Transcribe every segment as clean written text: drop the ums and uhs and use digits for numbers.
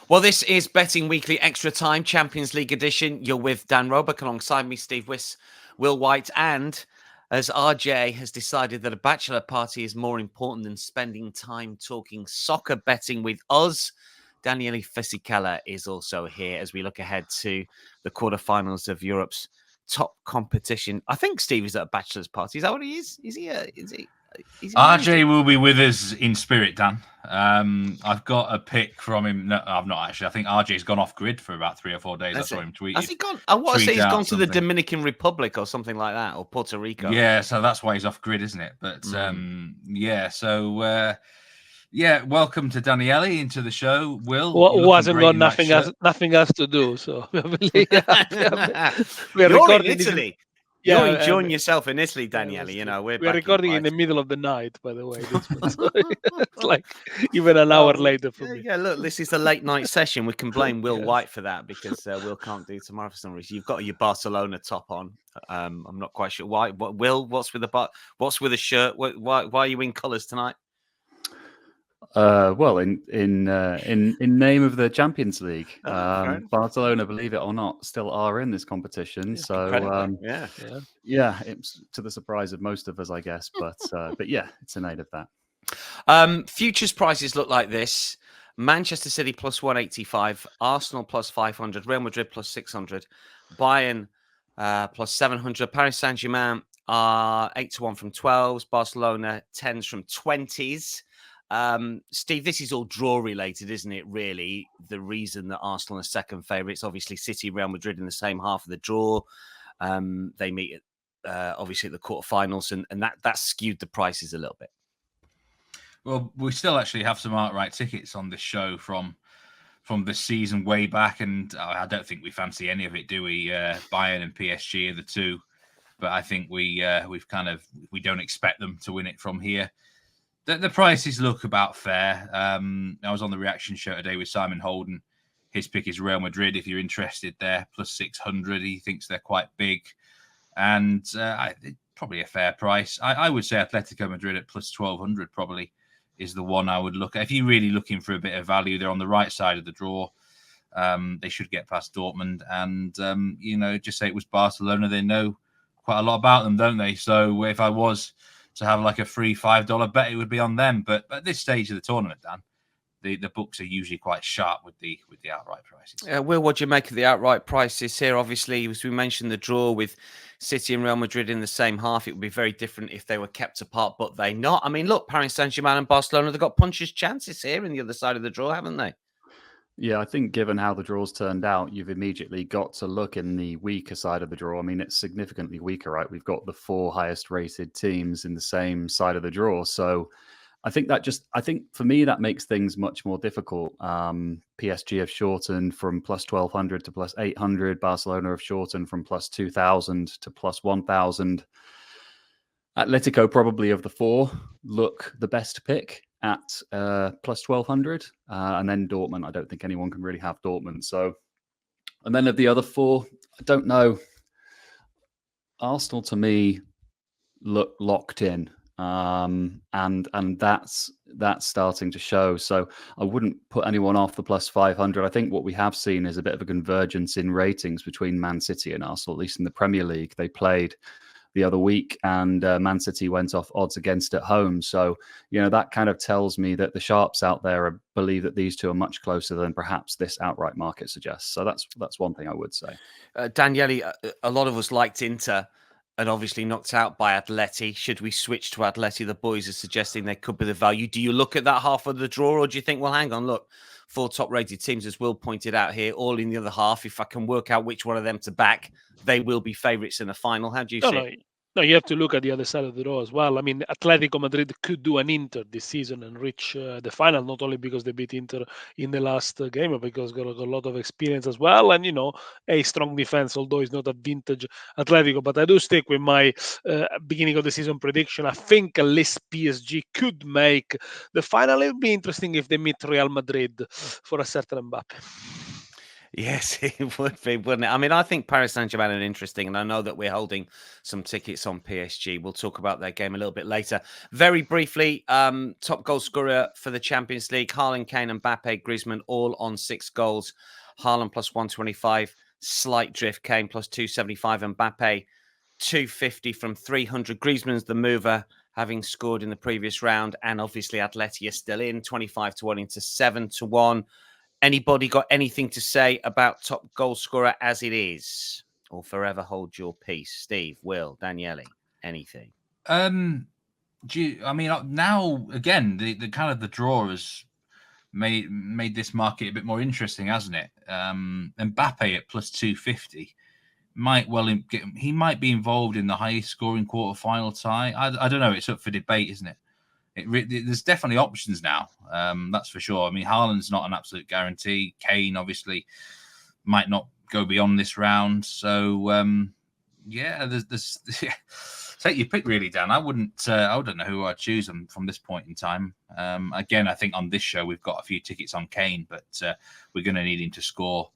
Well, this is Betting Weekly Extra Time, Champions League edition. You're with Dan Roebuck, alongside me, Steve Wiss, Will White, and as RJ has decided that a bachelor party is more important than spending time talking soccer betting with us, Daniele Fisichella is also here as we look ahead to the quarterfinals of Europe's top competition. I think Steve is at a bachelor's party. Is that what he is? Is he? Is he RJ will be with us in spirit, Dan. I've got a pic from him. No, I've not actually. I think RJ's gone off grid for about 3 or 4 days. I saw him tweet. Has he gone? I want to say he's gone to the Dominican Republic or something like that, or Puerto Rico. Yeah, so that's why he's off grid, isn't it? But welcome to Daniele into the show. Will, who hasn't got nothing else to do? So we're recording in Italy. You're enjoying yourself in Italy, Daniele. You know, we're recording in the middle of the night, by the way. It's like even an hour later for me. Yeah, look, this is a late night session. We can blame Will White for that because Will can't do tomorrow for some reason. You've got your Barcelona top on. I'm not quite sure why. Will, what's with the shirt? Why are you in colours tonight? Well, in name of the Champions League, Barcelona, believe it or not, still are in this competition. So it's to the surprise of most of us, I guess. But yeah, it's in aid of that. Futures prices look like this: Manchester City plus 185, Arsenal plus 500, Real Madrid plus 600, Bayern plus 700, Paris Saint-Germain are 8-1 from 12s, Barcelona 10s from 20s. Steve, this is all draw related, isn't it? Really, the reason that Arsenal are second favourites, obviously City, Real Madrid in the same half of the draw. They meet obviously at the quarterfinals, and that skewed the prices a little bit. Well, we still actually have some outright tickets on this show from the season way back, and I don't think we fancy any of it, do we? Bayern and PSG are the two, but I think we don't expect them to win it from here. The prices look about fair. I was on the reaction show today with Simon Holden. His pick is Real Madrid, if you're interested there, plus 600. He thinks they're quite big. And probably a fair price. I would say Atletico Madrid at plus 1,200 probably is the one I would look at. If you're really looking for a bit of value, they're on the right side of the draw. They should get past Dortmund. And, just say it was Barcelona. They know quite a lot about them, don't they? So if I was to have like a free $5 bet, it would be on them. But at this stage of the tournament, Dan, the books are usually quite sharp with the outright prices. Will, what do you make of the outright prices here? Obviously, as we mentioned, the draw with City and Real Madrid in the same half, it would be very different if they were kept apart, but they're not. I mean, look, Paris Saint-Germain and Barcelona, they've got puncher's chances here in the other side of the draw, haven't they? Yeah, I think given how the draws turned out, you've immediately got to look in the weaker side of the draw. I mean, it's significantly weaker, right? We've got the 4 highest rated teams in the same side of the draw. So I think for me, that makes things much more difficult. PSG have shortened from plus 1,200 to plus 800. Barcelona have shortened from plus 2,000 to plus 1,000. Atletico, probably of the 4, look the best pick at plus 1,200. And then Dortmund, I don't think anyone can really have Dortmund. So, and then of the other 4, I don't know. Arsenal, to me, look locked in. And that's starting to show. So I wouldn't put anyone off the plus 500. I think what we have seen is a bit of a convergence in ratings between Man City and Arsenal, at least in the Premier League. They played the other week, and Man City went off odds against at home. So, that kind of tells me that the sharps out there believe that these two are much closer than perhaps this outright market suggests. So that's one thing I would say. Daniele, a lot of us liked Inter and obviously knocked out by Atleti. Should we switch to Atleti? The boys are suggesting they could be the value. Do you look at that half of the draw, or do you think, well, hang on, look, 4 top-rated teams, as Will pointed out here, all in the other half. If I can work out which one of them to back, they will be favourites in the final. How do you see it? No, you have to look at the other side of the draw as well. I mean, Atletico Madrid could do an Inter this season and reach the final, not only because they beat Inter in the last game, but because they got a lot of experience as well. And, a strong defense, although it's not a vintage Atletico. But I do stick with my beginning of the season prediction. I think at least PSG could make the final. It would be interesting if they meet Real Madrid for a certain Mbappe. Yes, it would be, wouldn't it? I mean, I think Paris Saint-Germain are interesting, and I know that we're holding some tickets on PSG. We'll talk about their game a little bit later. Very briefly, top goal scorer for the Champions League, Haaland, Kane, and Mbappe, Griezmann, all on 6 goals. Haaland plus 125, slight drift, Kane plus 275, and Mbappe 250 from 300. Griezmann's the mover, having scored in the previous round, and obviously Atleti are still in, 25-1 into 7-1. Anybody got anything to say about top goal scorer as it is, or forever hold your peace? Steve, Will, Daniele, anything? I mean, now again, the kind of the draw has made this market a bit more interesting, hasn't it? Mbappe at plus 250 might he might be involved in the highest scoring quarterfinal tie. I don't know. It's up for debate, isn't it? There's definitely options now. That's for sure. I mean, Haaland's not an absolute guarantee. Kane obviously might not go beyond this round. So there's take your pick, really, Dan. I wouldn't know who I'd choose from this point in time. Again, I think on this show we've got a few tickets on Kane, but we're going to need him to score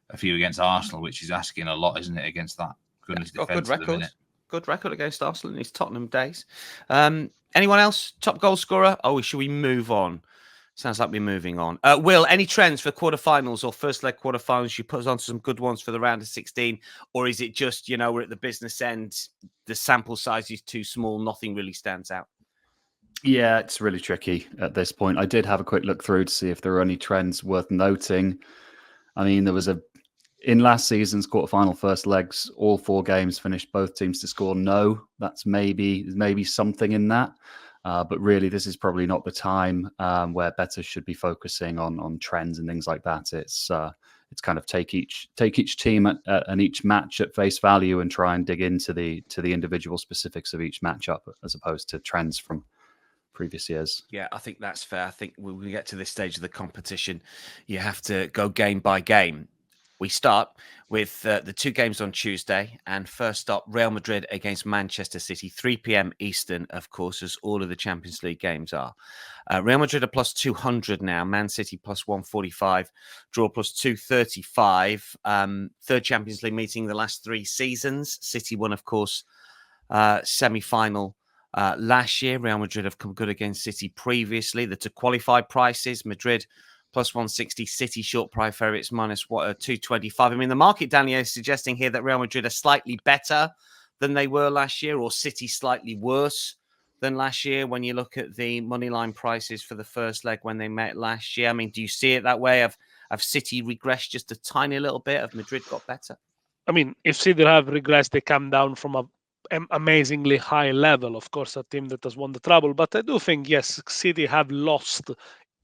a few against Arsenal, which is asking a lot, isn't it? Against that goodness defense at the minute. Good record against Arsenal in his Tottenham days. Anyone else? Top goal scorer? Oh, should we move on? Sounds like we're moving on. Will, any trends for quarterfinals or first leg quarterfinals? You put us on some good ones for the round of 16, or is it just, we're at the business end, the sample size is too small, nothing really stands out? Yeah, it's really tricky at this point. I did have a quick look through to see if there were any trends worth noting. I mean, there was in last season's quarterfinal first legs, all 4 games finished both teams to score no. That's maybe something in that. But really, this is probably not the time where bettors should be focusing on trends and things like that. It's kind of take each team and each match at face value and try and dig into the individual specifics of each matchup as opposed to trends from previous years. Yeah, I think that's fair. I think when we get to this stage of the competition, you have to go game by game. We start with the 2 games on Tuesday, and first up, Real Madrid against Manchester City, 3 p.m. Eastern, of course, as all of the Champions League games are. Real Madrid are plus 200 now, Man City plus 145, draw plus 235. Third Champions League meeting the last 3 seasons. City won, of course, semi-final last year. Real Madrid have come good against City previously. The to qualify prices, Madrid plus 160, City short price favourites minus 225. I mean, the market, Daniel, is suggesting here that Real Madrid are slightly better than they were last year, or City slightly worse than last year when you look at the money line prices for the first leg when they met last year. I mean, do you see it that way? Have City regressed just a tiny little bit? Have Madrid got better? I mean, if City have regressed, they come down from an amazingly high level. Of course, a team that has won the treble. But I do think, yes, City have lost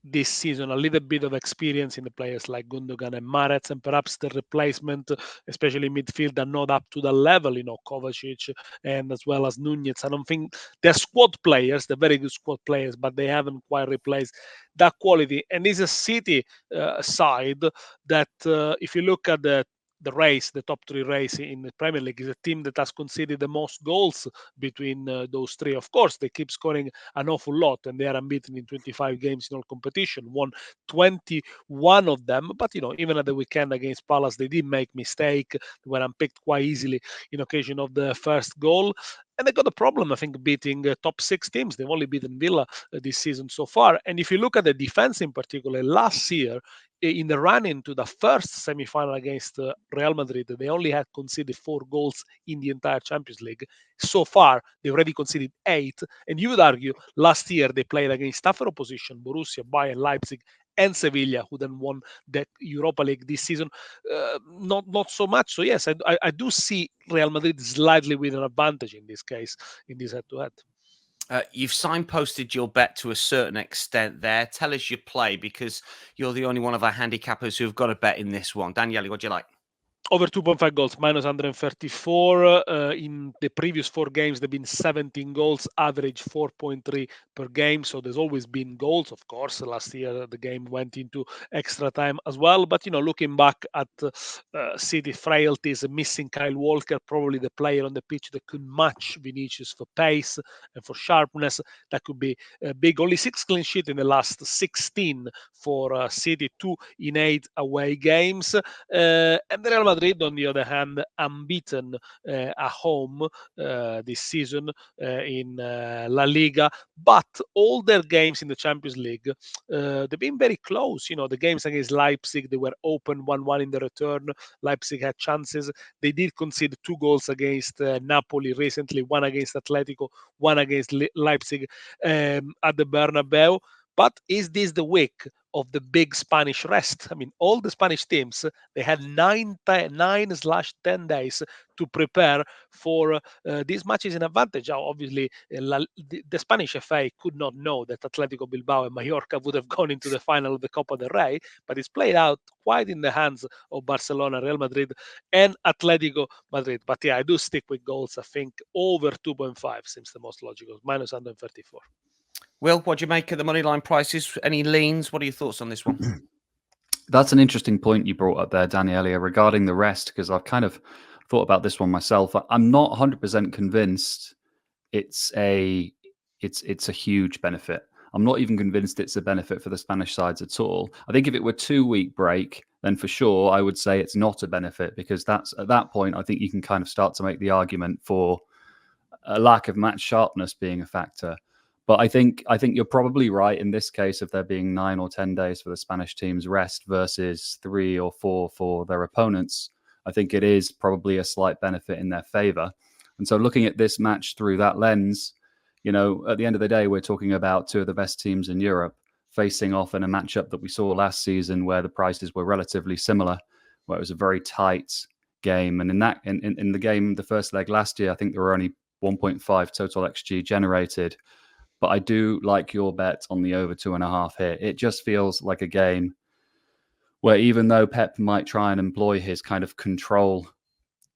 this season a little bit of experience in the players like Gundogan and Mahrez, and perhaps the replacement, especially midfield, are not up to the level, Kovacic and as well as Nunez. I don't think they're squad players, they're very good squad players, but they haven't quite replaced that quality. And this is a City side that, if you look at the race, the top 3 race in the Premier League, is a team that has conceded the most goals between those 3. Of course, they keep scoring an awful lot, and they are unbeaten in 25 games in all competition, won 21 of them. But, even at the weekend against Palace, they did make mistake. They were unpicked quite easily in occasion of the first goal. And they got a problem, I think, beating top 6 teams. They've only beaten Villa this season so far. And if you look at the defense in particular, last year, in the run into the first semi-final against Real Madrid, they only had conceded 4 goals in the entire Champions League. So far, they already conceded 8. And you would argue last year they played against tougher opposition, Borussia, Bayern, Leipzig, and Sevilla, who then won the Europa League this season. Not so much. So yes, I do see Real Madrid slightly with an advantage in this case, in this head-to-head. You've signposted your bet to a certain extent there. Tell us your play, because you're the only one of our handicappers who've got a bet in this one. Daniele, what do you like? Over 2.5 goals, minus 134. In the previous 4 games, there have been 17 goals, average 4.3 per game. So there's always been goals, of course. Last year, the game went into extra time as well. But, looking back at City frailties, missing Kyle Walker, probably the player on the pitch that could match Vinicius for pace and for sharpness, that could be big. Only 6 clean sheets in the last 16 for City, 2 in 8 away games. And the Real Madrid, on the other hand, unbeaten at home this season in La Liga. But all their games in the Champions League, they've been very close. The games against Leipzig, they were open 1-1 in the return. Leipzig had chances. They did concede 2 goals against Napoli recently, 1 against Atletico, 1 against Leipzig at the Bernabeu. But is this the week of the big Spanish rest? I mean, all the Spanish teams, they had 9/10 days to prepare for these matches in advantage. Now, obviously, the Spanish FA could not know that Atletico Bilbao and Mallorca would have gone into the final of the Copa del Rey, but it's played out quite in the hands of Barcelona, Real Madrid, and Atletico Madrid. But yeah, I do stick with goals. I think over 2.5 seems the most logical, minus 134. Will, what do you make of the money line prices? Any leans? What are your thoughts on this one? That's an interesting point you brought up there, Danny, earlier regarding the rest, because I've kind of thought about this one myself. I'm not 100% convinced it's a huge benefit. I'm not even convinced it's a benefit for the Spanish sides at all. I think if it were 2-week break, then for sure I would say it's not a benefit, because that's at that point I think you can kind of start to make the argument for a lack of match sharpness being a factor. But I think you're probably right in this case of there being 9 or 10 days for the Spanish team's rest versus 3 or 4 for their opponents. I think it is probably a slight benefit in their favour. And so looking at this match through that lens, at the end of the day, we're talking about 2 of the best teams in Europe facing off in a matchup that we saw last season where the prices were relatively similar, where it was a very tight game. And in the game, the first leg last year, I think there were only 1.5 total XG generated. But I do like your bet on the over 2.5 here. It just feels like a game where even though Pep might try and employ his kind of control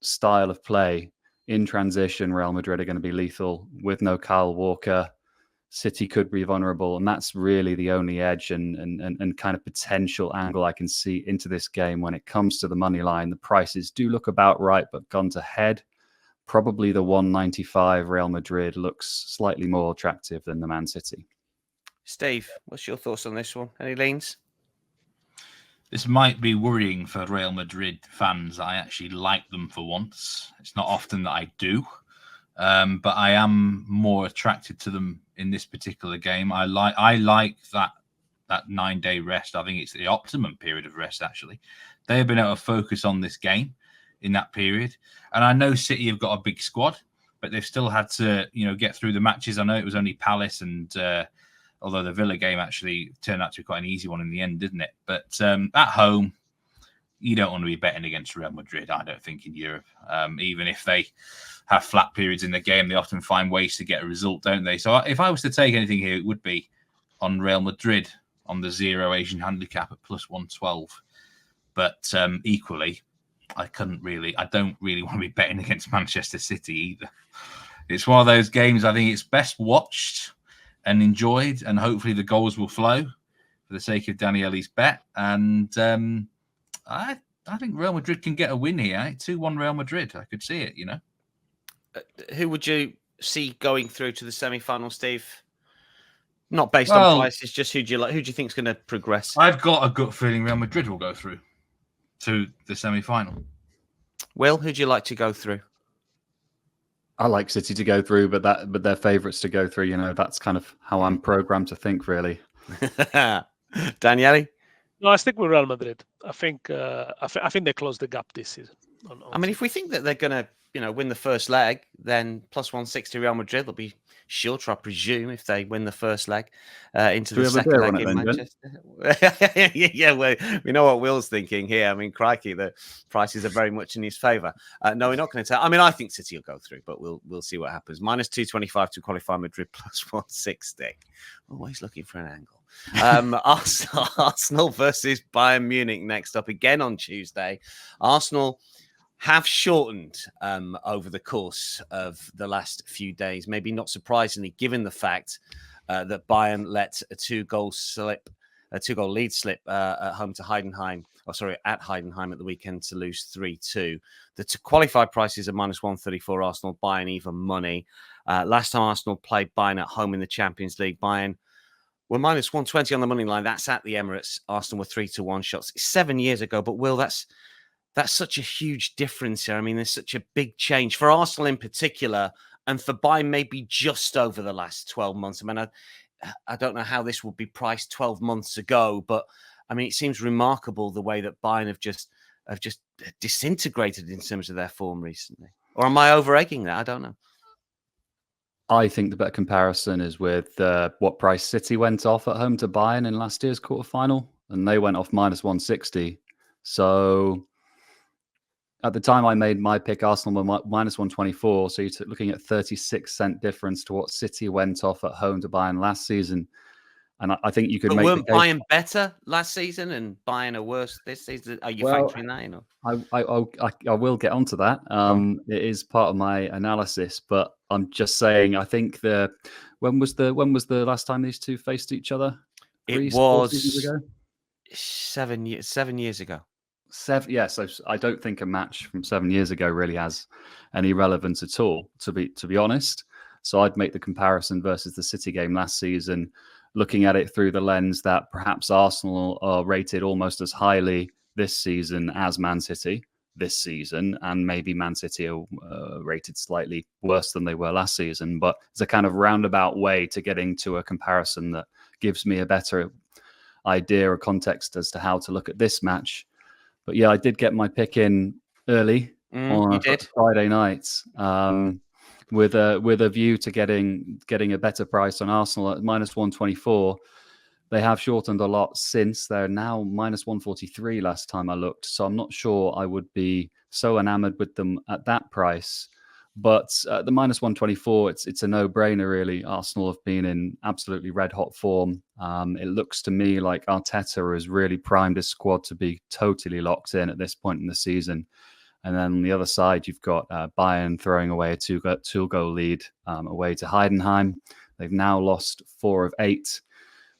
style of play, in transition, Real Madrid are going to be lethal. With no Kyle Walker, City could be vulnerable. And that's really the only edge and kind of potential angle I can see into this game when it comes to the money line. The prices do look about right, but gone to head. Probably the 195 Real Madrid looks slightly more attractive than the Man City. Steve, what's your thoughts on this one? Any leans? This might be worrying for Real Madrid fans. I actually like them for once. It's not often that I do, but I am more attracted to them in this particular game. I like that 9-day rest. I think it's the optimum period of rest, actually. They have been able to focus on this game in that period. And I know City have got a big squad, but they've still had to, get through the matches. I know it was only Palace and although the Villa game actually turned out to be quite an easy one in the end, didn't it? But at home, you don't want to be betting against Real Madrid, I don't think, in Europe. Even if they have flat periods in the game, they often find ways to get a result, don't they? So if I was to take anything here, it would be on Real Madrid on the 0 Asian handicap at plus 112. But equally, I don't really want to be betting against Manchester City either. It's one of those games I think it's best watched and enjoyed, and hopefully the goals will flow for the sake of Daniele's bet. And I think Real Madrid can get a win here. 2-1 Real Madrid. I could see it, Who would you see going through to the semi-final, Steve? Not based on prices, just who do you think is going to progress? I've got a gut feeling Real Madrid will go through to the semi-final. Will, who do you like to go through? I like City to go through, but they're favourites to go through. That's kind of how I'm programmed to think, really. Daniele? No, I stick with Real Madrid. I think they closed the gap this season. If we think that they're going to, win the first leg, then plus 160 Real Madrid will be shorter, I presume, if they win the first leg into the second leg in Manchester. Yeah, well, we know what Will's thinking here. Crikey, the prices are very much in his favour. No, we're not going to tell. I think City will go through, but we'll see what happens. Minus 225 to qualify Madrid, plus 160. Always looking for an angle. Arsenal versus Bayern Munich next up again on Tuesday. Arsenal have shortened over the course of the last few days, maybe not surprisingly, given the fact that Bayern let a two-goal lead slip at home to Heidenheim. At Heidenheim at the weekend to lose 3-2. The qualified prices are -134 Arsenal, Bayern even money. Last time Arsenal played Bayern at home in the Champions League, Bayern were -120 on the money line. That's at the Emirates. Arsenal were 3-1 shots. It's 7 years ago, but Will, that's such a huge difference here. I mean, there's such a big change for Arsenal in particular, and for Bayern maybe just over the last 12 months. I mean, I don't know how this would be priced 12 months ago, but I mean, it seems remarkable the way that Bayern have just disintegrated in terms of their form recently. Or am I over-egging that? I don't know. I think the better comparison is with what price City went off at home to Bayern in last year's quarterfinal, and they went off -160. So at the time I made my pick, Arsenal were -124. So you're looking at 36-cent difference to what City went off at home to Bayern last season. And I think you could make weren't the case. Bayern better last season and Bayern are worse this season? Are you factoring that in? I will get onto that. It is part of my analysis, but I'm just saying. I think when was the last time these two faced each other? It was 7 years ago. Yeah, so I don't think a match from 7 years ago really has any relevance at all, to be honest. So I'd make the comparison versus the City game last season, looking at it through the lens that perhaps Arsenal are rated almost as highly this season as Man City this season, and maybe Man City are rated slightly worse than they were last season. But it's a kind of roundabout way to getting to a comparison that gives me a better idea or context as to how to look at this match. But yeah, I did get my pick in early on Friday night. With a view to getting a better price on Arsenal at -124. They have shortened a lot since. They're now -143 last time I looked. So I'm not sure I would be so enamored with them at that price. But at the -124, it's a no-brainer, really. Arsenal have been in absolutely red-hot form. It looks to me like Arteta has really primed his squad to be totally locked in at this point in the season. And then on the other side, you've got Bayern throwing away a two-goal lead away to Heidenheim. They've now lost 4 of 8,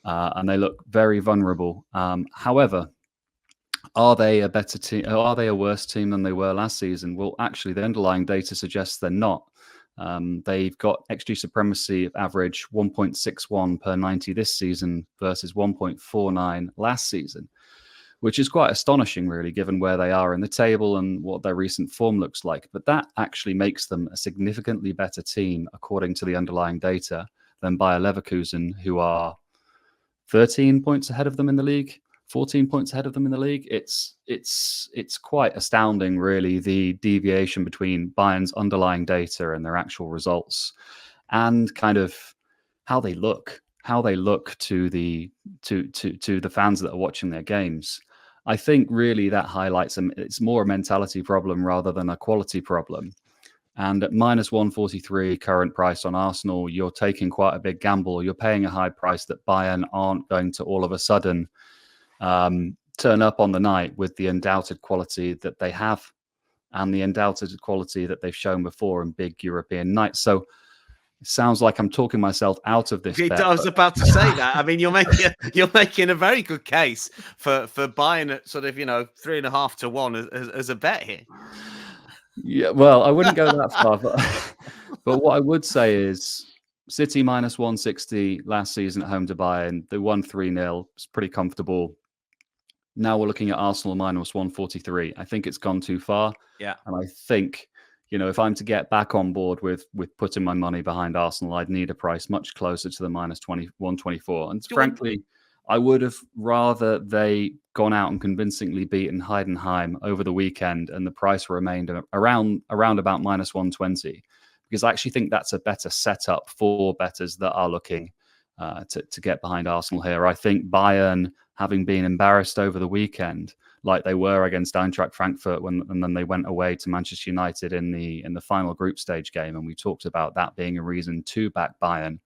and they look very vulnerable. However, are they a better team? Are they a worse team than they were last season? Well, actually, the underlying data suggests they're not. They've got XG supremacy of average 1.61 per 90 this season versus 1.49 last season, which is quite astonishing, really, given where they are in the table and what their recent form looks like. But that actually makes them a significantly better team, according to the underlying data, than Bayer Leverkusen, who are 13 points ahead of them in the league, 14 points ahead of them in the league. It's quite astounding, really, the deviation between Bayern's underlying data and their actual results, and kind of how they look to the fans that are watching their games. I think really that highlights them. It's more a mentality problem rather than a quality problem. And at -143 current price on Arsenal, you're taking quite a big gamble. You're paying a high price that Bayern aren't going to all of a sudden turn up on the night with the undoubted quality that they have and the undoubted quality that they've shown before in big European nights. So it sounds like I'm talking myself out of this. I was about to say that. I mean, you're making a very good case for Bayern at sort of 3.5 to 1 as a bet here. Yeah, well, I wouldn't go that far, but what I would say is City -160 last season at home to Bayern. They won 3-0. It's pretty comfortable. Now we're looking at Arsenal -143. I think it's gone too far. Yeah, and I think, if I'm to get back on board with putting my money behind Arsenal, I'd need a price much closer to the -124. And frankly, I would have rather they gone out and convincingly beaten Heidenheim over the weekend and the price remained around about -120, because I actually think that's a better setup for bettors that are looking to get behind Arsenal here. I think Bayern, having been embarrassed over the weekend, like they were against Eintracht Frankfurt, and then they went away to Manchester United in the final group stage game, and we talked about that being a reason to back Bayern.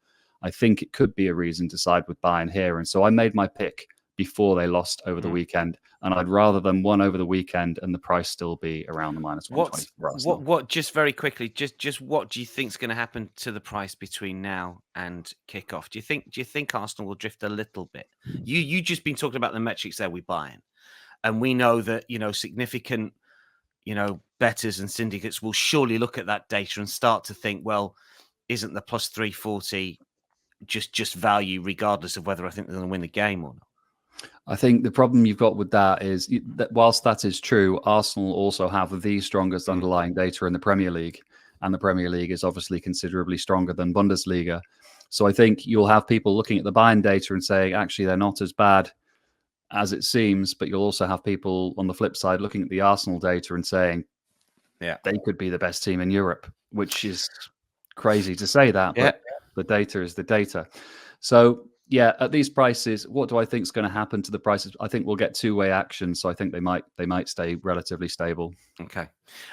I think it could be a reason to side with Bayern here. And so I made my pick before they lost over the weekend, and I'd rather them won over the weekend and the price still be around the minus 120 for Arsenal. What just very quickly, just what do you think is going to happen to the price between now and kickoff? Do you think Arsenal will drift a little bit? You just been talking about the metrics there with Bayern, and we know that significant bettors and syndicates will surely look at that data and start to think, well, isn't the plus 340 just value regardless of whether I think they're going to win the game or not? I think the problem you've got with that is that whilst that is true, Arsenal also have the strongest underlying data in the Premier League, and the Premier League is obviously considerably stronger than Bundesliga. So I think you'll have people looking at the Bayern data and saying, actually, they're not as bad as it seems, but you'll also have people on the flip side looking at the Arsenal data and saying, yeah, they could be the best team in Europe, which is crazy to say that, but the data is the data. So yeah, at these prices, what do I think is going to happen to the prices? I think we'll get two-way action, so I think they might stay relatively stable. Okay,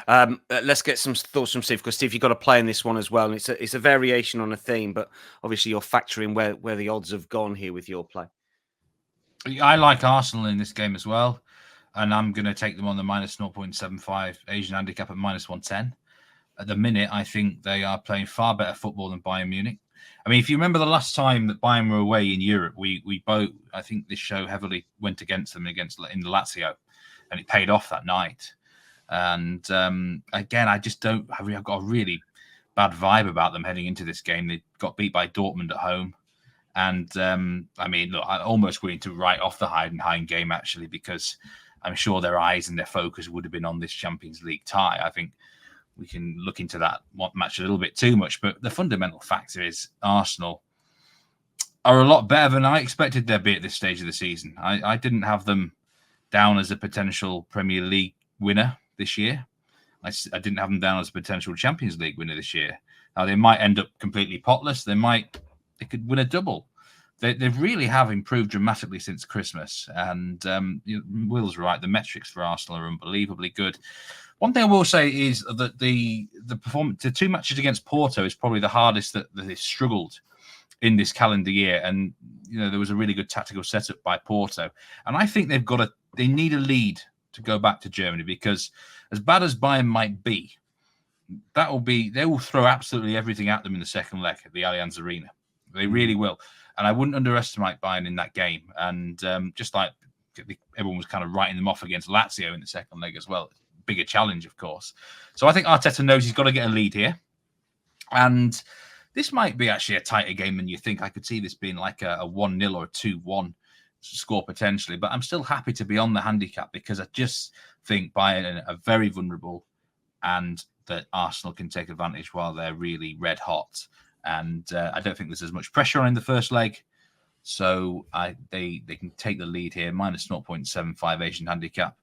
let's get some thoughts from Steve, because Steve, you've got to play in this one as well, and it's a variation on a theme, but obviously you're factoring where the odds have gone here with your play. I like Arsenal in this game as well, and I'm going to take them on the minus 0.75 Asian handicap at minus 110. At the minute, I think they are playing far better football than Bayern Munich. I mean, if you remember the last time that Bayern were away in Europe, we both, I think this show heavily went against them in the Lazio, and it paid off that night. And again, I've got a really bad vibe about them heading into this game. They got beat by Dortmund at home. And I mean, look, I'm almost willing to write off the Heidenheim game, actually, because I'm sure their eyes and their focus would have been on this Champions League tie. I think we can look into that match a little bit too much. But the fundamental factor is Arsenal are a lot better than I expected they'd be at this stage of the season. I didn't have them down as a potential Premier League winner this year. I didn't have them down as a potential Champions League winner this year. Now, they might end up completely potless. They could win a double. They really have improved dramatically since Christmas. And Will's right. The metrics for Arsenal are unbelievably good. One thing I will say is that the performance, the two matches against Porto is probably the hardest that they've struggled in this calendar year. And, there was a really good tactical setup by Porto. And I think they need a lead to go back to Germany, because as bad as Bayern might be, they will throw absolutely everything at them in the second leg at the Allianz Arena. They really will. And I wouldn't underestimate Bayern in that game. And just like everyone was kind of writing them off against Lazio in the second leg as well. Bigger challenge, of course. So I think Arteta knows he's got to get a lead here. And this might be actually a tighter game than you think. I could see this being like a 1-0 or a 2-1 score potentially. But I'm still happy to be on the handicap, because I just think Bayern are very vulnerable, and that Arsenal can take advantage while they're really red hot. And I don't think there's as much pressure on in the first leg. So they can take the lead here, minus 0.75 Asian handicap.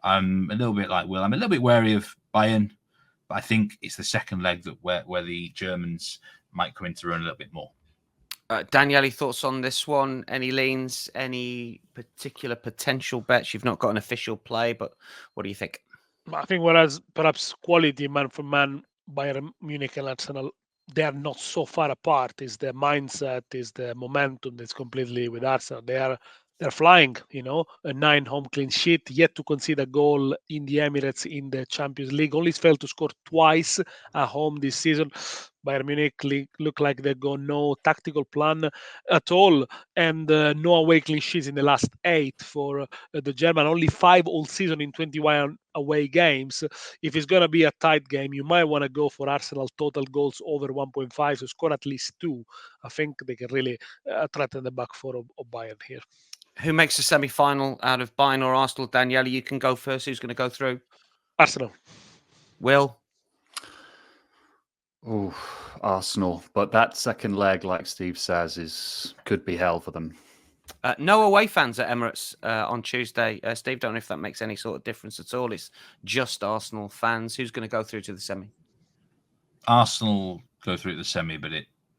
I'm a little bit like Will. I'm a little bit wary of Bayern, but I think it's the second leg that where the Germans might come into run a little bit more. Daniele, thoughts on this one? Any leans? Any particular potential bets? You've not got an official play, but what do you think? I think whereas perhaps quality man for man, Bayern Munich and Arsenal, they are not so far apart. Is the mindset, is the momentum that's completely with Arsenal. They're flying, a 9 home clean sheet, yet to concede a goal in the Emirates in the Champions League. Only failed to score twice at home this season. Bayern Munich look like they got no tactical plan at all, and no away clean sheets in the last 8 for the German. Only 5 all season in 21 away games. If it's going to be a tight game, you might want to go for Arsenal total goals over 1.5, so score at least 2. I think they can really threaten the back four of Bayern here. Who makes the semi-final out of Bayern or Arsenal? Daniele, you can go first. Who's going to go through? Arsenal. Will? Oh, Arsenal. But that second leg, like Steve says, could be hell for them. No away fans at Emirates on Tuesday. Steve, don't know if that makes any sort of difference at all. It's just Arsenal fans. Who's going to go through to the semi? Arsenal go through to the semi, but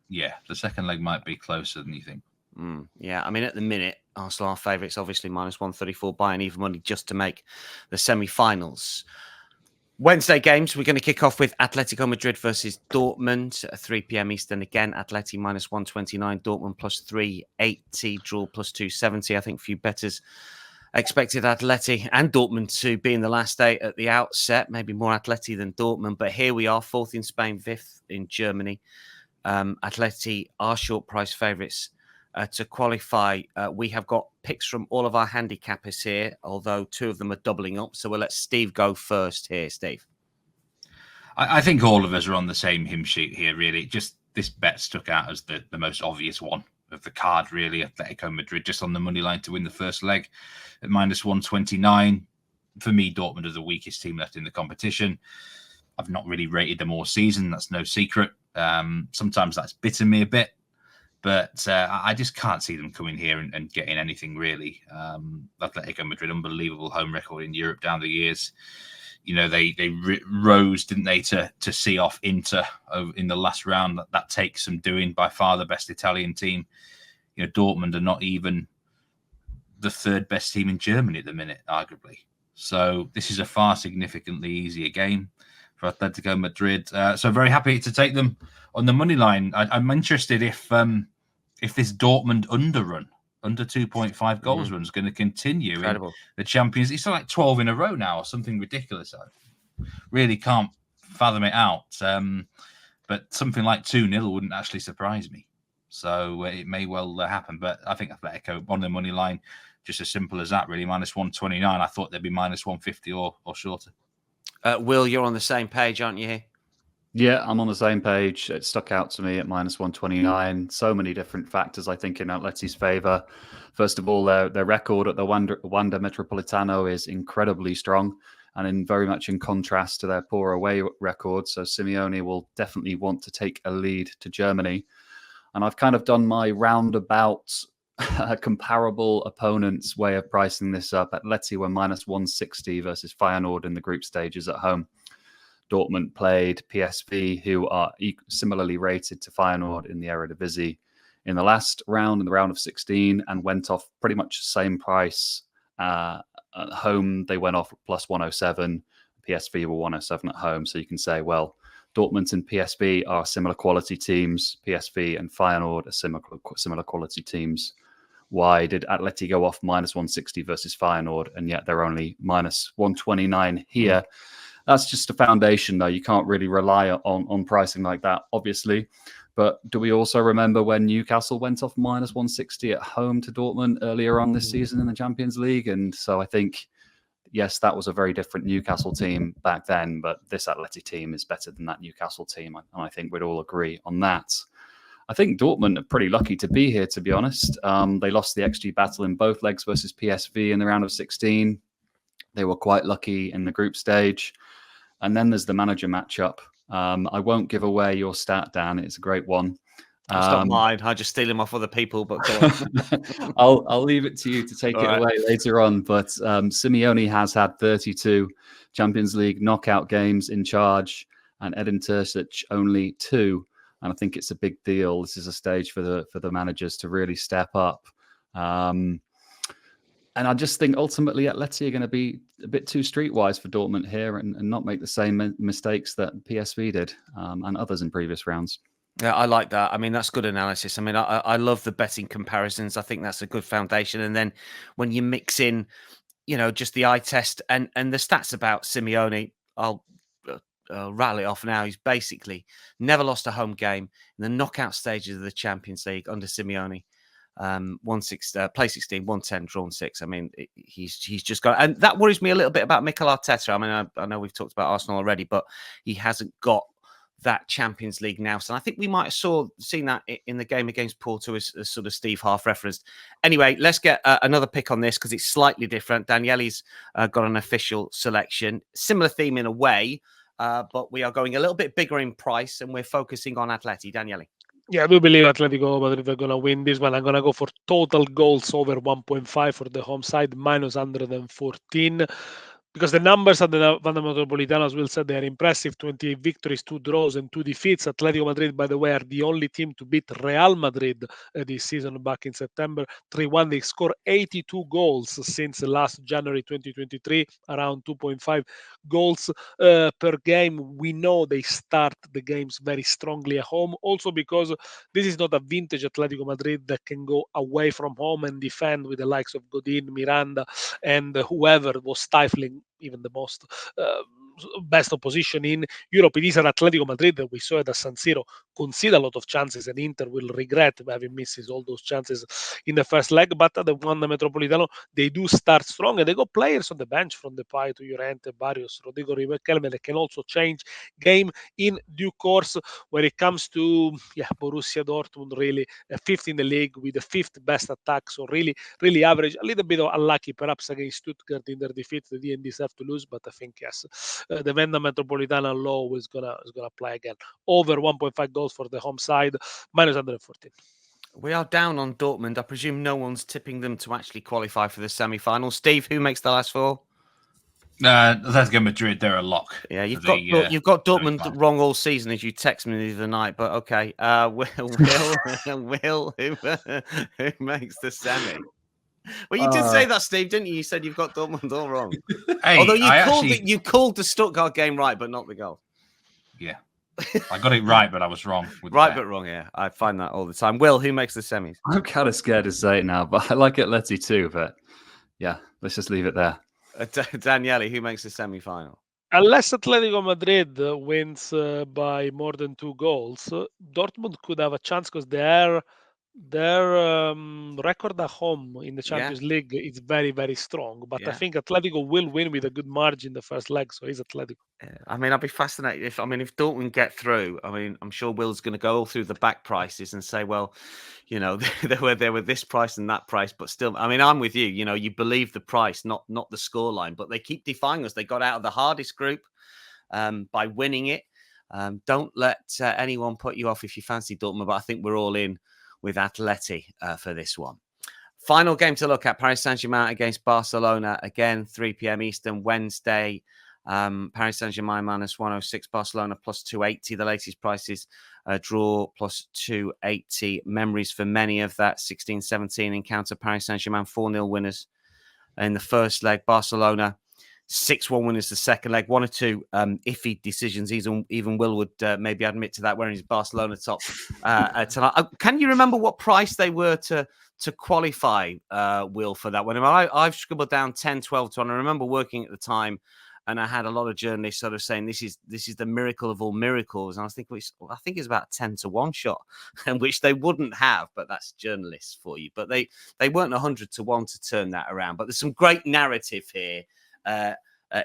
the second leg might be closer than you think. Yeah, I mean, at the minute, Arsenal are favourites, obviously minus 134, Bayern even money just to make the semi-finals. Wednesday games, we're going to kick off with Atletico Madrid versus Dortmund at 3 p.m. Eastern. Again, Atleti minus 129, Dortmund plus 380, draw plus 270. I think a few bettors expected Atleti and Dortmund to be in the last eight at the outset, maybe more Atleti than Dortmund. But here we are, fourth in Spain, fifth in Germany. Atleti are short price favourites to qualify. We have got picks from all of our handicappers here, although two of them are doubling up. So we'll let Steve go first here. Steve. I think all of us are on the same hymn sheet here, really. Just this bet stuck out as the most obvious one of the card, really. Atletico Madrid just on the money line to win the first leg at minus 129. For me, Dortmund are the weakest team left in the competition. I've not really rated them all season. That's no secret. Sometimes that's bitten me a bit, but I just can't see them coming here and getting anything, really. Atletico Madrid, unbelievable home record in Europe down the years. You know, they rose, didn't they, to see off Inter in the last round. That takes some doing. By far the best Italian team. You know, Dortmund are not even the third best team in Germany at the minute, arguably. So this is a far significantly easier game for Atletico Madrid. So very happy to take them on the money line. I'm interested if this Dortmund underrun, under 2.5 goals run, is going to continue. Incredible. In the Champions. It's like 12 in a row now or something ridiculous. I really can't fathom it out. But something like 2-0 wouldn't actually surprise me. So it may well happen. But I think Atletico on the money line, just as simple as that, really. Minus 129. I thought they'd be minus 150 or shorter. Will, you're on the same page, aren't you? Yeah, I'm on the same page. It stuck out to me at minus 129. So many different factors, I think, in Atleti's favour. First of all, their record at the Wanda Metropolitano is incredibly strong and very much in contrast to their poor away record. So Simeone will definitely want to take a lead to Germany. And I've kind of done my roundabout comparable opponents way of pricing this up. Atleti were minus 160 versus Feyenoord in the group stages at home. Dortmund played PSV, who are similarly rated to Feyenoord in the Eredivisie in the last round, in the round of 16, and went off pretty much the same price. At home, they went off plus 107. PSV were 107 at home. So you can say, well, Dortmund and PSV are similar quality teams. PSV and Feyenoord are similar quality teams. Why did Atleti go off minus 160 versus Feyenoord, and yet they're only minus 129 here? That's just a foundation, though. You can't really rely on pricing like that, obviously. But do we also remember when Newcastle went off minus 160 at home to Dortmund earlier on this season in the Champions League? And so I think, yes, that was a very different Newcastle team back then, but this Atleti team is better than that Newcastle team. And I think we'd all agree on that. I think Dortmund are pretty lucky to be here, to be honest. They lost the XG battle in both legs versus PSV in the round of 16. They were quite lucky in the group stage. And then there's the manager matchup. I won't give away your stat, Dan. It's a great one. It's not mine. I just steal them off other people. But go on. I'll leave it to you to take it away later on. But Simeone has had 32 Champions League knockout games in charge, and Edin Terzic only 2. And I think it's a big deal. This is a stage for the managers to really step up. And I just think ultimately Atleti are going to be a bit too streetwise for Dortmund here and not make the same mistakes that PSV did and others in previous rounds. Yeah, I like that. I mean, that's good analysis. I mean, I love the betting comparisons. I think that's a good foundation. And then when you mix in, you know, just the eye test and the stats about Simeone, I'll rattle it off now. He's basically never lost a home game in the knockout stages of the Champions League under Simeone. Play 16, 110, drawn 6. I mean, he's just got, and that worries me a little bit about Mikel Arteta. I mean, I know we've talked about Arsenal already, but he hasn't got that Champions League now. So I think we might have seen that in the game against Porto, as sort of Steve half referenced. Anyway, let's get another pick on this because it's slightly different. Daniele's got an official selection, similar theme in a way, but we are going a little bit bigger in price and we're focusing on Atleti. Daniele. Yeah, I do believe Atletico Madrid are going to win this one. I'm going to go for total goals over 1.5 for the home side, minus 114. because the numbers at the Wanda Metropolitano, as Will said, they are impressive. 28 victories, 2 draws, and 2 defeats. Atletico Madrid, by the way, are the only team to beat Real Madrid this season back in September 3-1. They scored 82 goals since last January 2023, around 2.5 goals per game. We know they start the games very strongly at home, also because this is not a vintage Atletico Madrid that can go away from home and defend with the likes of Godin, Miranda, and whoever was stifling even the most best opposition in Europe. It is an Atletico Madrid that we saw at the San Siro concede a lot of chances, and Inter will regret having missed all those chances in the first leg. But at the Wanda Metropolitano, they do start strong, and they got players on the bench from Depay to Llorente, Barrios, Rodrigo Riquelme that can also change game in due course. When it comes to Borussia Dortmund, really fifth in the league with the fifth best attack, so really average. A little bit of unlucky perhaps against Stuttgart in their defeat. They didn't deserve to lose, but I think yes, the Wanda Metropolitano law is gonna apply again. Over 1.5 goals for the home side, minus 114. We are down on Dortmund. I presume no one's tipping them to actually qualify for the semi-final. Steve, who makes the last four? Atletico Madrid, they're a lock. Yeah, you've got Dortmund wrong all season, as you text me the other night. But okay, Will, who makes the semi? Well, you did say that, Steve, didn't you? You said you've got Dortmund all wrong. Hey, although you called the Stuttgart game right, but not the goal. Yeah, I got it right, but I was wrong. Right, but wrong. Yeah, I find that all the time. Will, who makes the semis? I'm kind of scared to say it now, but I like Atleti too. But yeah, let's just leave it there. Daniele, who makes the semi-final? Unless Atletico Madrid wins by more than 2 goals, Dortmund could have a chance because their record at home in the Champions League is very, very strong. But I think Atletico will win with a good margin the first leg, so it's Atletico. I mean, I'd be fascinated if Dortmund get through. I mean, I'm sure Will's going to go all through the back prices and say, well, you know, they were this price and that price, but still, I mean, I'm with you. You know, you believe the price, not the scoreline, but they keep defying us. They got out of the hardest group by winning it. Don't let anyone put you off if you fancy Dortmund, but I think we're all in with Atleti for this one. Final game to look at, Paris Saint-Germain against Barcelona. Again, 3 p.m. Eastern, Wednesday. Paris Saint-Germain minus 106, Barcelona plus 280. The latest prices draw plus 280. Memories for many of that 16-17 encounter. Paris Saint-Germain 4-0 winners in the first leg. Barcelona 6-1 winners the second leg. 1 or 2 iffy decisions. Even Will would maybe admit to that, wearing his Barcelona top tonight. Can you remember what price they were to qualify, Will, for that one? I've scribbled down 10, 12 to 1. I remember working at the time, and I had a lot of journalists sort of saying this is the miracle of all miracles. And I think it's about 10 to 1 shot, which they wouldn't have, but that's journalists for you. But they weren't 100 to 1 to turn that around. But there's some great narrative here.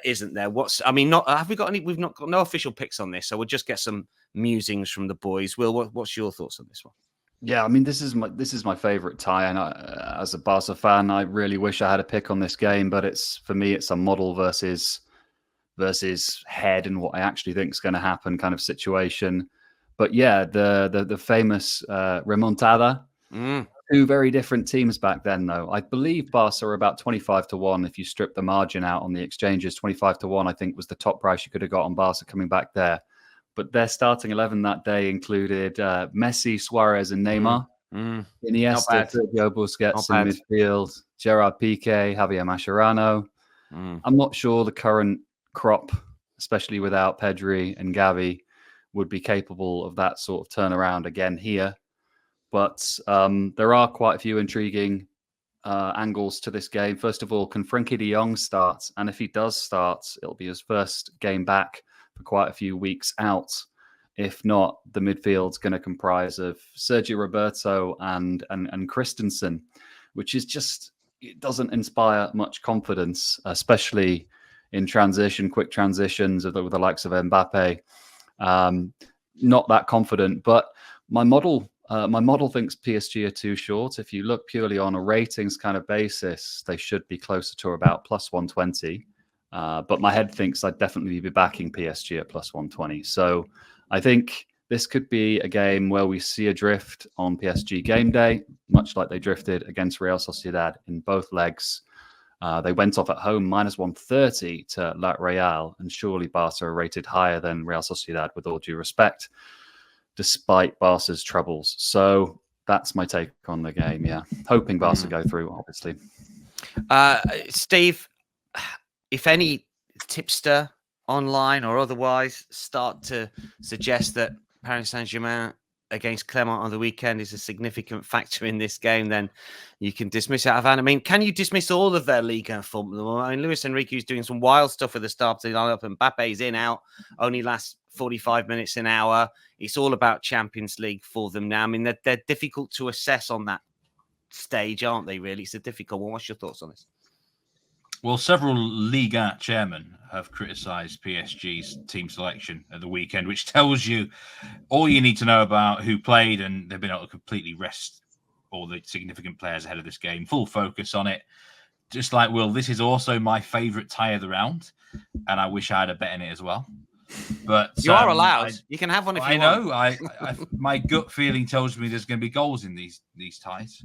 Isn't there? Have we got any? We've not got no official picks on this, so we'll just get some musings from the boys. Will, what's your thoughts on this one? Yeah, I mean, this is my favorite tie, and as a Barca fan, I really wish I had a pick on this game, but for me, it's a model versus head and what I actually think is going to happen kind of situation. But yeah, the famous remontada. Two very different teams back then, though. I believe Barca are about 25 to 1 if you strip the margin out on the exchanges. 25 to 1, I think, was the top price you could have got on Barca coming back there. But their starting 11 that day included Messi, Suarez, and Neymar. Iniesta, Sergio Busquets in midfield, Gerard Piqué, Javier Mascherano. I'm not sure the current crop, especially without Pedri and Gavi, would be capable of that sort of turnaround again here. But there are quite a few intriguing angles to this game. First of all, can Frenkie de Jong start? And if he does start, it'll be his first game back for quite a few weeks out. If not, the midfield's going to comprise of Sergio Roberto and Christensen, which is just, it doesn't inspire much confidence, especially in quick transitions with the likes of Mbappe. Not that confident, but my model thinks PSG are too short. If you look purely on a ratings kind of basis, they should be closer to about plus 120. But my head thinks I'd definitely be backing PSG at plus 120. So I think this could be a game where we see a drift on PSG game day, much like they drifted against Real Sociedad in both legs. They went off at home -130 to La Real, and surely Barca are rated higher than Real Sociedad, with all due respect, despite Barca's troubles. So that's my take on the game. Yeah, hoping Barca go through, obviously. Steve, if any tipster online or otherwise start to suggest that Paris Saint-Germain against Clermont on the weekend is a significant factor in this game, then you can dismiss it out of hand. I mean, can you dismiss all of their Liga football? I mean, Luis Enrique's doing some wild stuff with the starting lineup, and Mbappe's in, out, only lasts 45 minutes an hour. It's all about Champions League for them now. I mean, they're difficult to assess on that stage, aren't they, really? It's a difficult one. What's your thoughts on this? Well, several Liga chairmen have criticised PSG's team selection at the weekend, which tells you all you need to know about who played, and they've been able to completely rest all the significant players ahead of this game. Full focus on it. Just like Will, this is also my favourite tie of the round, and I wish I had a bet in it as well. But you are allowed. You can have one if you want. I know. My gut feeling tells me there's going to be goals in these ties,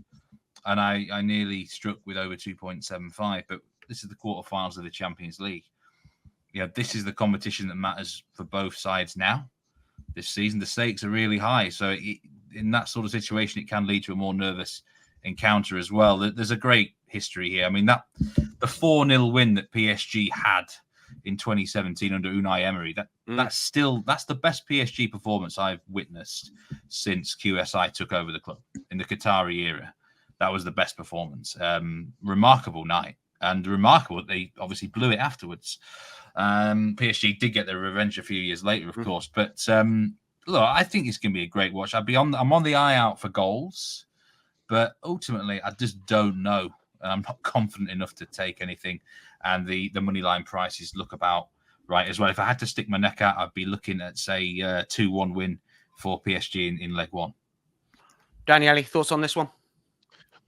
and I nearly struck with over 2.75, but this is the quarterfinals of the Champions League. Yeah, this is the competition that matters for both sides now. This season, the stakes are really high. So in that sort of situation, it can lead to a more nervous encounter as well. There's a great history here. I mean, the 4-0 win that PSG had in 2017 under Unai Emery, that's the best PSG performance I've witnessed since QSI took over the club in the Qatari era. That was the best performance. Remarkable night. And remarkable, they obviously blew it afterwards. PSG did get their revenge a few years later, of course. But look, I think it's going to be a great watch. I'm on the eye out for goals, but ultimately, I just don't know. I'm not confident enough to take anything. And the money line prices look about right as well. If I had to stick my neck out, I'd be looking at, say, 2-1 win for PSG in leg one. Daniele, thoughts on this one?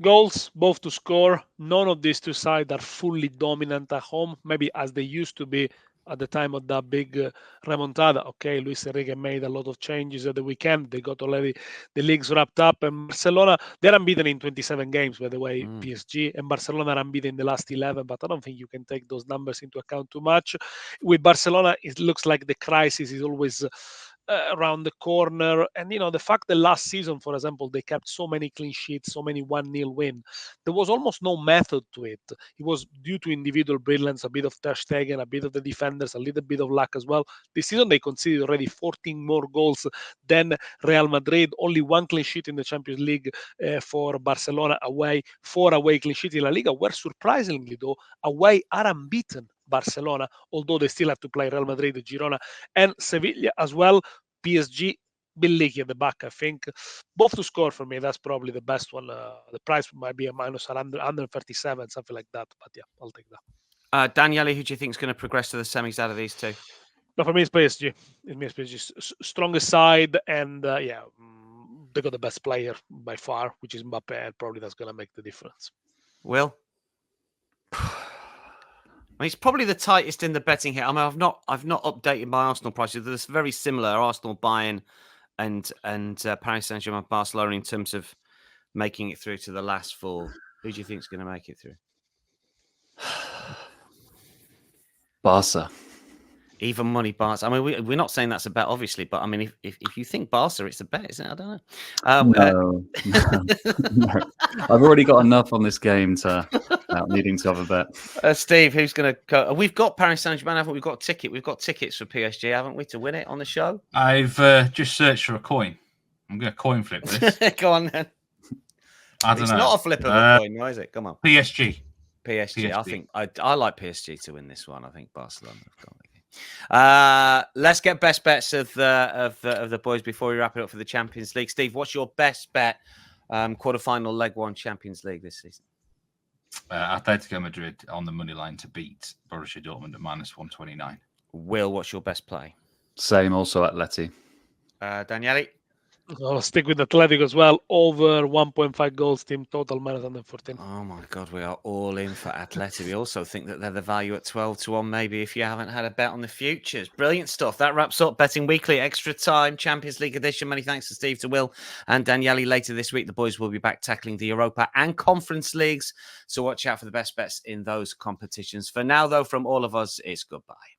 Goals, both to score. None of these two sides are fully dominant at home, maybe as they used to be at the time of that big remontada. Okay, Luis Enrique made a lot of changes at the weekend. They got already the leagues wrapped up. And Barcelona, they're unbeaten in 27 games, by the way, PSG. And Barcelona are unbeaten in the last 11, but I don't think you can take those numbers into account too much. With Barcelona, it looks like the crisis is always around the corner. And, the fact that last season, for example, they kept so many clean sheets, so many 1-0 win, there was almost no method to it. It was due to individual brilliance, a bit of Ter Stegen, a bit of the defenders, a little bit of luck as well. This season, they conceded already 14 more goals than Real Madrid, only 1 clean sheet in the Champions League for Barcelona away, 4 away clean sheets in La Liga, where surprisingly, though, away are unbeaten. Barcelona, although they still have to play Real Madrid, Girona, and Sevilla as well. PSG, bit leaky at the back, I think. Both to score for me, that's probably the best one. The price might be a minus 137, something like that. But yeah, I'll take that. Daniele, who do you think is going to progress to the semis out of these two? No, for me, it's PSG. PSG strongest side, and they got the best player by far, which is Mbappe, and probably that's going to make the difference. Will? I mean, it's probably the tightest in the betting here. I mean, I've not updated my Arsenal prices. There's very similar Arsenal, Bayern, and Paris Saint-Germain, Barcelona in terms of making it through to the last 4. Who do you think is going to make it through? Barca. Even money Barca. I mean, we're not saying that's a bet, obviously, but I mean, if you think Barca, it's a bet, isn't it? I don't know. No. I've already got enough on this game to needing to have a bet. Steve, who's going to go? We've got Paris Saint-Germain, haven't we? We've got a ticket. We've got tickets for PSG, haven't we, to win it on the show? I've just searched for a coin. I'm going to coin flip this. Go on, then. I don't know. It's not a flip of a coin, no, is it? Come on. PSG. I think I like PSG to win this one. I think Barcelona have got it. Let's get best bets of the boys before we wrap it up for the Champions League. Steve, what's your best bet quarterfinal leg 1 Champions League this season? Atletico Madrid on the money line to beat Borussia Dortmund at -129. Will, what's your best play? Same, also Atleti. Daniele? I'll stick with Atletico as well. Over 1.5 goals, team total minus 114. Oh my God, we are all in for Atleti. We also think that they're the value at 12-1, maybe if you haven't had a bet on the futures. Brilliant stuff. That wraps up Betting Weekly Extra Time Champions League edition. Many thanks to Steve, to Will and Daniele. Later this week, the boys will be back tackling the Europa and Conference Leagues. So watch out for the best bets in those competitions. For now, though, from all of us, it's goodbye.